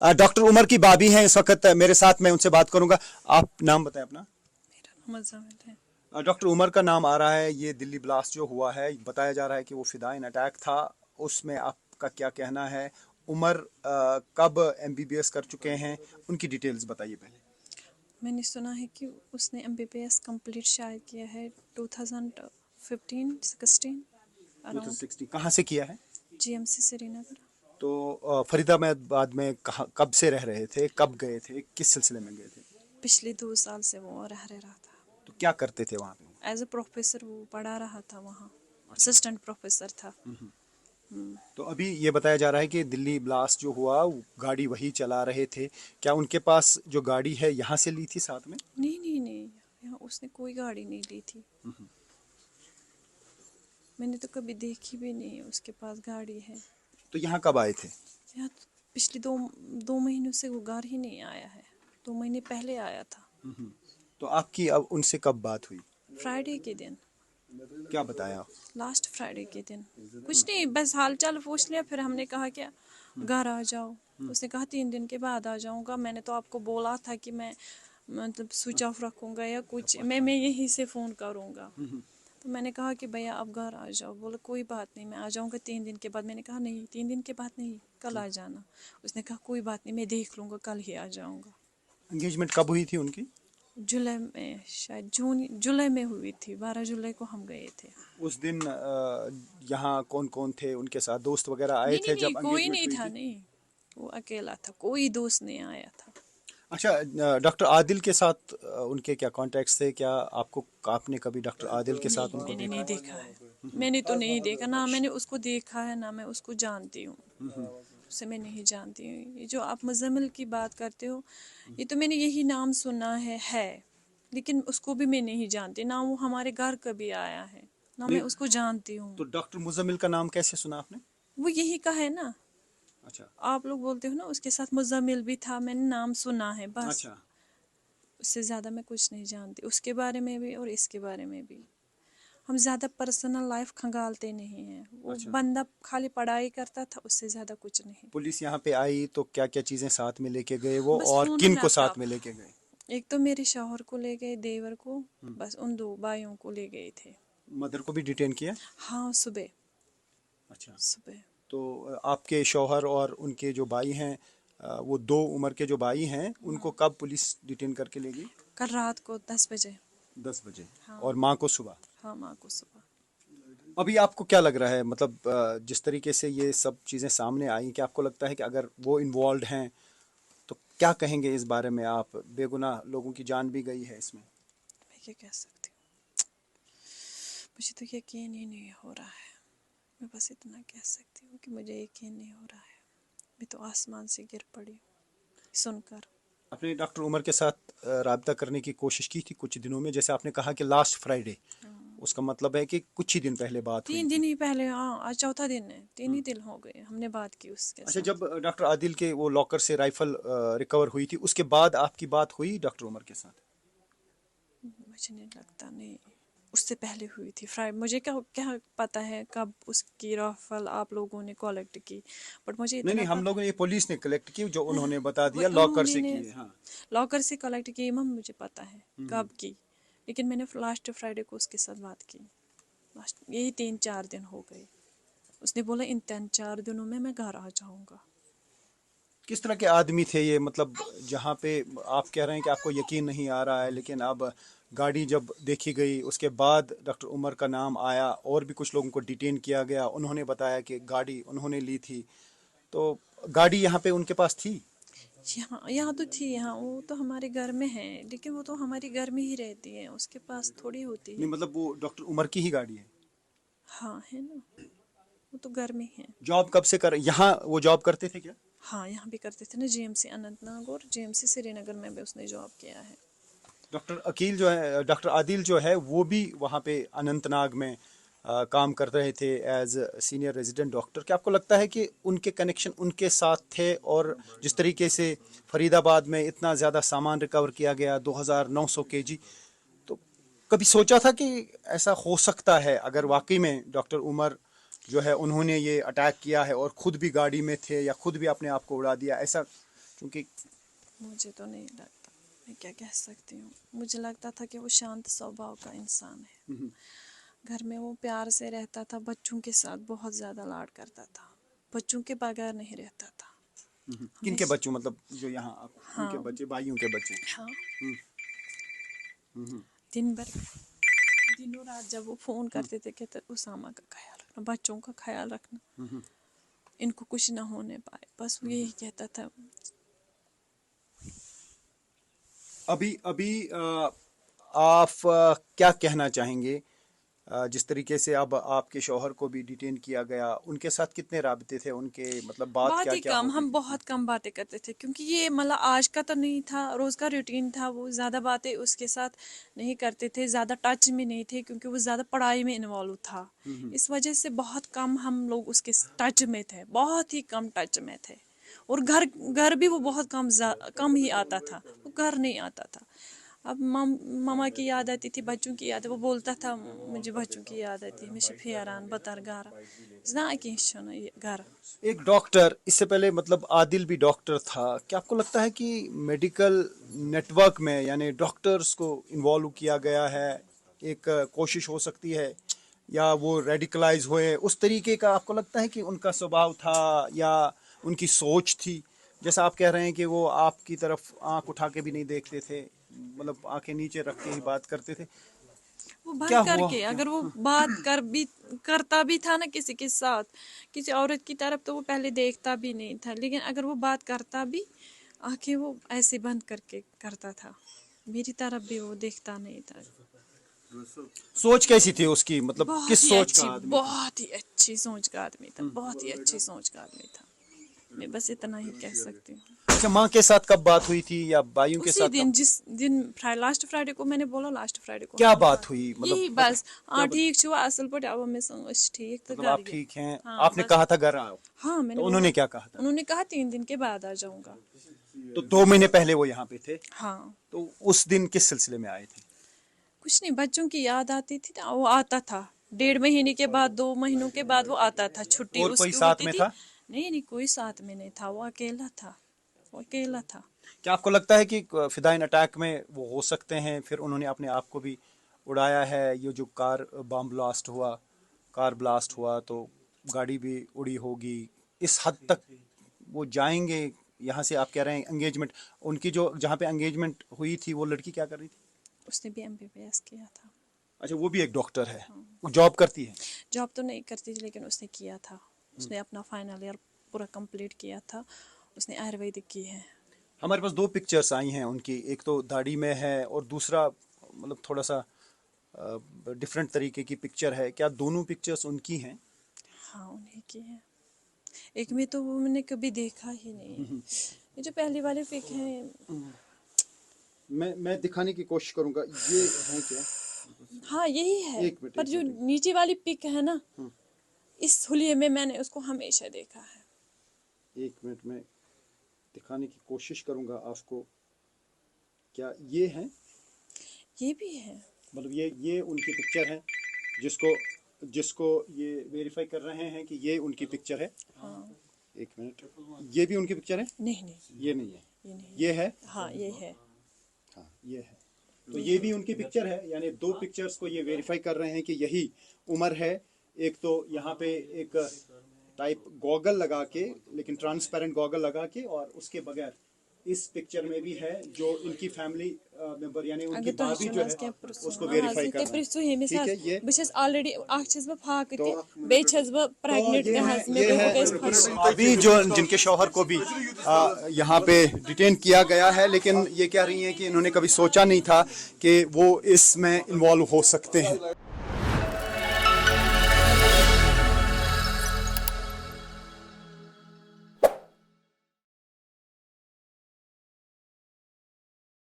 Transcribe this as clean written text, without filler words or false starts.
Doctor Umar की भाभी हैं इस वक्त मेरे साथ, मैं उनसे बात करूंगा। आप नाम बताएं अपना। मेरा नाम मुज़म्मिल है। डॉक्टर उमर का नाम आ रहा है, ये दिल्ली ब्लास्ट जो हुआ है बताया जा रहा है कि वो फिदाइन अटैक था, उसमें आपका क्या कहना है? उमर कब एमबीबीएस कर चुके हैं, उनकी डिटेल्स बताइए पहले। मैंने सुना है कि उसने MBBS कंप्लीट शायद किया है 2015-16 अराउंड, 2016 कहाँ से किया है? GMC श्रीनगर। तो फरीदाबाद में कहाँ, कब से रह रहे थे, कब गए थे, किस सिलसिले में गए थे? पिछले 2 साल से वो रहा था। तो क्या करते थे वहाँ पे? एज ए प्रोफेसर वो पढ़ा रहा था वहाँ, असिस्टेंट प्रोफेसर था। तो अभी ये बताया जा रहा है कि दिल्ली ब्लास्ट जो हुआ वो गाड़ी वही चला रहे थे, क्या उनके पास जो गाड़ी है यहाँ से ली थी साथ में? नहीं नहीं नहीं, यहाँ उसने कोई गाड़ी नहीं ली थी। मैंने तो कभी देखी भी नहीं उसके पास गाड़ी है। तो यहाँ कब आए थे? यहाँ तो पिछले दो महीनों से वो घर ही नहीं आया है। 2 महीने पहले आया था, तो आपकी अब उनसे कब बात हुई? फ्राइडे के दिन, क्या बताया? लास्ट फ्राइडे के दिन। कुछ नहीं, बस हाल चाल पूछ लिया। फिर हमने कहा क्या घर आ जाओ। उसने कहा 3 दिन के बाद आ जाऊंगा। मैंने तो आपको बोला था कि मैं मतलब स्विच ऑफ रखूंगा या कुछ, मैं यहीं से फ़ोन करूंगा। तो मैंने कहा कि भैया आप घर आ जाओ। बोला कोई बात नहीं, मैं आ जाऊंगा 3 दिन के बाद। मैंने कहा नहीं, 3 दिन के बाद नहीं, कल आ जाना। उसने कहा कोई बात नहीं, मैं देख लूंगा, कल ही आ जाऊंगा। एंगेजमेंट कब हुई थी उनकी? जुलाई में, शायद जुलाई में हुई थी। 12 जुलाई को हम गए थे। उस दिन यहाँ कौन कौन थे उनके साथ, दोस्त वगैरह आए नहीं नहीं थे नहीं, जब कोई एंगेजमेंट नहीं हुई था। थी? नहीं, वो अकेला था, कोई दोस्त नहीं आया था। अच्छा, डॉक्टर आदिल के साथ उनके क्या कॉन्टैक्ट्स थे, क्या आपने कभी डॉक्टर आदिल के साथ नहीं, उनको मैंने देखा? नहीं देखा है। मैंने तो नहीं देखा ना, मैंने उसको देखा है ना मैं उसको जानती हूँ। उसे मैं नहीं जानती हूँ। ये जो आप मुज़म्मिल की बात करते हो, ये तो मैंने यही नाम सुना है, लेकिन उसको भी मैं नहीं जानती ना। वो हमारे घर कभी आया है ना, मैं नहीं, उसको जानती हूँ। तो डॉक्टर मुजम्मिल का नाम कैसे सुना आपने? वो यही का है ना। अच्छा। आप लोग बोलते हो ना उसके साथ मुज़म्मिल भी था, मैंने नाम सुना है बस। अच्छा। उससे ज़्यादा मैं कुछ नहीं जानती, उसके बारे में भी और इसके बारे में भी। हम ज़्यादा पर्सनल लाइफ खंगालते नहीं हैं। वो अच्छा, बंदा खाली पढ़ाई करता था, उससे ज़्यादा कुछ नहीं। पुलिस यहाँ पे आई तो क्या क्या चीजें साथ में लेके गए वो, बस और फ़ोन और किन को साथ लैपटॉप। में लेके गए? एक तो मेरे शौहर को ले गए, देवर को, बस उन 2 भाइयों को ले गए थे। मदर को भी डिटेन किया? हाँ, सुबह अच्छा। सुबह। तो आपके शौहर और उनके जो भाई हैं, वो दो उम्र के जो भाई हैं, उनको कब पुलिस डिटेन करके ले गई? कल रात को 10 बजे। 10 बजे। हाँ। और माँ को सुबह? हाँ, माँ को सुबह। अभी आपको क्या लग रहा है, मतलब जिस तरीके से ये सब चीज़ें सामने आई, क्या आपको लगता है कि अगर वो इन्वॉल्व हैं तो क्या कहेंगे इस बारे में आप? बेगुनाह लोगों की जान भी गई है इसमें। मैं क्या कह सकती हूँ, मुझे तो यकीन ही नहीं हो रहा है। मैं बस इतना कह सकती हूँ कि मुझे यकीन नहीं हो रहा है। मैं तो आसमान से गिर पड़ी हूँ सुनकर। आपने डॉक्टर उमर के साथ राब्ता करने की कोशिश की थी कुछ दिनों में, जैसे आपने कहा कि लास्ट फ्राइडे, उसका मतलब है कि कुछ ही दिन पहले बात हुई 3 दिन थी। ही पहले, हाँ आज चौथा दिन है। 3 ही दिन हो गए हमने बात की उसके अच्छा, साथ। जब डॉक्टर आदिल के वो लॉकर से राइफल रिकवर हुई थी, उसके बाद आपकी बात हुई डॉक्टर उमर के साथ? मुझे नहीं लगता, नहीं, उससे पहले हुई थी फ्राइडे। मुझे क्या क्या पता है कब उसकी राइफल आप लोगों ने कलेक्ट की, बट मुझे नहीं इतना नहीं, हम लोगों ने, ये पुलिस ने कलेक्ट की, जो उन्होंने बता दिया लॉकर से उन्होंने की है। हाँ। लॉकर से कलेक्ट की, मम मुझे पता है कब की। लेकिन मैंने लास्ट फ्राइडे को उसके साथ बात की। लास्ट यही 3-4 दिन हो गए। उसने बोला इन 3-4 दिनों में मैं घर आ जाऊंगा। किस तरह के आदमी थे ये, मतलब जहाँ पे आप कह रहे हैं कि आपको यकीन नहीं आ रहा है, लेकिन अब गाड़ी जब देखी गई उसके बाद डॉक्टर उमर का नाम आया, और भी कुछ लोगों को डिटेन किया गया, उन्होंने बताया कि गाड़ी उन्होंने ली थी, तो गाड़ी यहाँ पे उनके पास थी? यहाँ यहाँ तो थी, यहाँ वो तो हमारे घर में है, लेकिन वो तो हमारे घर में ही रहती है, उसके पास थोड़ी होती नहीं, है। मतलब वो डॉक्टर उमर की ही गाड़ी है? हाँ है ना, वो तो घर में है। जॉब कब से कर, यहाँ वो जॉब करते थे क्या? हाँ, यहाँ भी करते थे ना, GMC अनंतनाग और GMC श्रीनगर में भी उसने जॉब किया है। डॉक्टर अकील जो है, डॉक्टर आदिल जो है, वो भी वहाँ पे अनंतनाग में काम कर रहे थे एज सीनियर रेजिडेंट डॉक्टर। क्या आपको लगता है कि उनके कनेक्शन उनके साथ थे? और जिस तरीके से फरीदाबाद में इतना ज़्यादा सामान रिकवर किया गया, 2900 केजी, तो कभी सोचा था कि ऐसा हो सकता है अगर वाकई में डॉक्टर उमर जो है उन्होंने ये अटैक किया है और ख़ुद भी गाड़ी में थे या ख़ुद भी अपने आप को उड़ा दिया, ऐसा क्योंकि मुझे तो नहीं लगता, मैं क्या कह सकती हूँ। मुझे लगता था कि वो शांत स्वभाव का इंसान है, घर में वो प्यार से रहता था, बच्चों के साथ बहुत ज़्यादा लाड करता था, बच्चों के बगैर नहीं रहता था। किनके बच्चों, मतलब जो यहाँ उनके हाँ। बच्चे, भाइयों के बच्चे? हाँ, दिन भर दिनों रात जब वो फ़ोन करते थे कहते उसामा का ख्याल रखना, बच्चों का ख्याल रखना, इनको कुछ ना होने पाए, बस वो यही कहता था। अभी अभी आप क्या कहना चाहेंगे, जिस तरीके से अब आपके शौहर को भी डिटेन किया गया, उनके साथ कितने राबते थे उनके, मतलब बात बात क्या ही क्या कम, होती हम थी? बहुत कम बातें करते थे, क्योंकि ये मतलब आज का तो नहीं था, रोज़ का रूटीन था, वो ज़्यादा बातें उसके साथ नहीं करते थे, ज़्यादा टच में नहीं थे, क्योंकि वो ज़्यादा पढ़ाई में इन्वॉल्व था। इस वजह से बहुत कम हम लोग उसके टच में थे, बहुत ही कम टच में थे। और घर घर भी वो बहुत कम ही आता था, वो घर नहीं आता था। अब मामा की याद आती थी, बच्चों की याद, वो बोलता था मुझे बच्चों की याद आती है, मैं फेरान बतर गारा जना ये घर। एक डॉक्टर, इससे पहले मतलब आदिल भी डॉक्टर था, क्या आपको लगता है कि मेडिकल नेटवर्क में यानी डॉक्टर्स को इन्वॉल्व किया गया है, एक कोशिश हो सकती है, या वो रेडिकलाइज हुए, उस तरीके का आपको लगता है कि उनका स्वभाव था या उनकी सोच थी? जैसा आप कह रहे हैं कि वो आपकी तरफ आंख उठा के भी नहीं देखते थे, मतलब आंखें नीचे रख के ही बात करते थे, वो भर क्या हुआ करके क्या? अगर वो बात करता भी था ना किसी के साथ, किसी औरत की तरफ, तो वो पहले देखता भी नहीं था, लेकिन अगर वो बात करता भी, आंखें वो ऐसे बंद करके करता था, मेरी तरफ भी वो देखता नहीं था। सोच कैसी थी उसकी, मतलब बहुत किस ही सोच का अच्छी, आदमी था? बहुत ही अच्छी सोच का आदमी था, बहुत ही अच्छी सोच का आदमी था, मैं बस इतना ही कह सकती हूँ। अच्छा, माँ के साथ कब बात हुई थी या भाइयों के उसी साथ दिन, कब? जिस दिन लास्ट फ्राइडे को, मैंने बोला लास्ट फ्राइडे को क्या हमने बात हुई, मतलब यही बता, बस, क्या ठीक छुआ असल पट अब मैं ठीक तो मतलब घर आप गए। ठीक हैं, हाँ आपने बस, कहा था घर आओ, हाँ मैंने तो बोला, उन्होंने क्या कहा था? उन्होंने कहा 3 दिन के बाद आ जाऊंगा। तो 2 महीने पहले वो यहाँ पे थे, हाँ, तो उस दिन किस सिलसिले में आए थे? कुछ नहीं, बच्चों की याद आती थी ना, वो आता था 1.5 महीने के बाद, 2 महीनों के बाद वो आता था, छुट्टी और कोई उसकी साथ होती में थी। था? नहीं नहीं, कोई साथ में नहीं था, वो अकेला था, वो अकेला था। क्या आपको लगता है कि फिदाइन अटैक में वो हो सकते हैं, फिर उन्होंने अपने आप को भी उड़ाया है? ये जो कार बम ब्लास्ट हुआ, कार ब्लास्ट हुआ तो गाड़ी भी उड़ी होगी, इस हद तक वो जाएंगे? यहाँ से आप कह रहे हैं एंगेजमेंट, उनकी जो जहाँ पे एंगेजमेंट हुई थी, वो लड़की क्या कर रही थी? उसने भी MBBS किया था। अच्छा, वो भी एक डॉक्टर है, वो जॉब करती है? जॉब तो नहीं करती थी, लेकिन उसने किया था, उसने अपना फाइनल ईयर पूरा कंप्लीट किया था, उसने आयुर्वेदिक की है। हमारे पास 2 पिक्चर्स आई हैं उनकी, एक तो दाढ़ी में है और दूसरा मतलब थोड़ा सा डिफरेंट तरीके की पिक्चर है, क्या दोनों पिक्चर्स उनकी हैं? हाँ उन्हीं की है, एक में तो वो मैंने कभी देखा ही नहीं है, ये जो पहली वाले पिक है। मैं दिखाने की कोशिश करूंगा, ये है क्या? हाँ यही है, एक मिनट, पर एक जो मिनट। नीचे वाली पिक है ना, इस हुलिये में मैंने उसको हमेशा देखा है। एक मिनट में दिखाने की कोशिश करूंगा आपको, क्या ये है? ये भी है, मतलब ये उनकी पिक्चर है, जिसको जिसको ये वेरीफाई कर रहे हैं कि ये उनकी पिक्चर है। हाँ। एक मिनट, ये भी उनकी पिक्चर है? नहीं नहीं, ये नहीं है, ये नहीं, ये है। हाँ ये है। हाँ ये है, तो ये भी उनकी पिक्चर है, यानी 2 पिक्चर्स को ये वेरीफाई कर रहे हैं कि यही उम्र है। एक तो यहाँ पे एक टाइप गॉगल लगा के, लेकिन ट्रांसपेरेंट गॉगल लगा के, और उसके बगैर इस पिक्चर में भी है जो इनकी फैमिली मेंबर यानी उनकी अगर भाभी जो है उसको वेरीफाई कर रहे हैं। ठीक है, ये बस ऑलरेडी फाक प्रेग्नेंट ये अभी जो जिनके शौहर को भी यहाँ पे डिटेन किया गया है, लेकिन ये कह रही हैं कि इन्होंने कभी सोचा नहीं था कि वो इसमें इन्वॉल्व हो सकते हैं।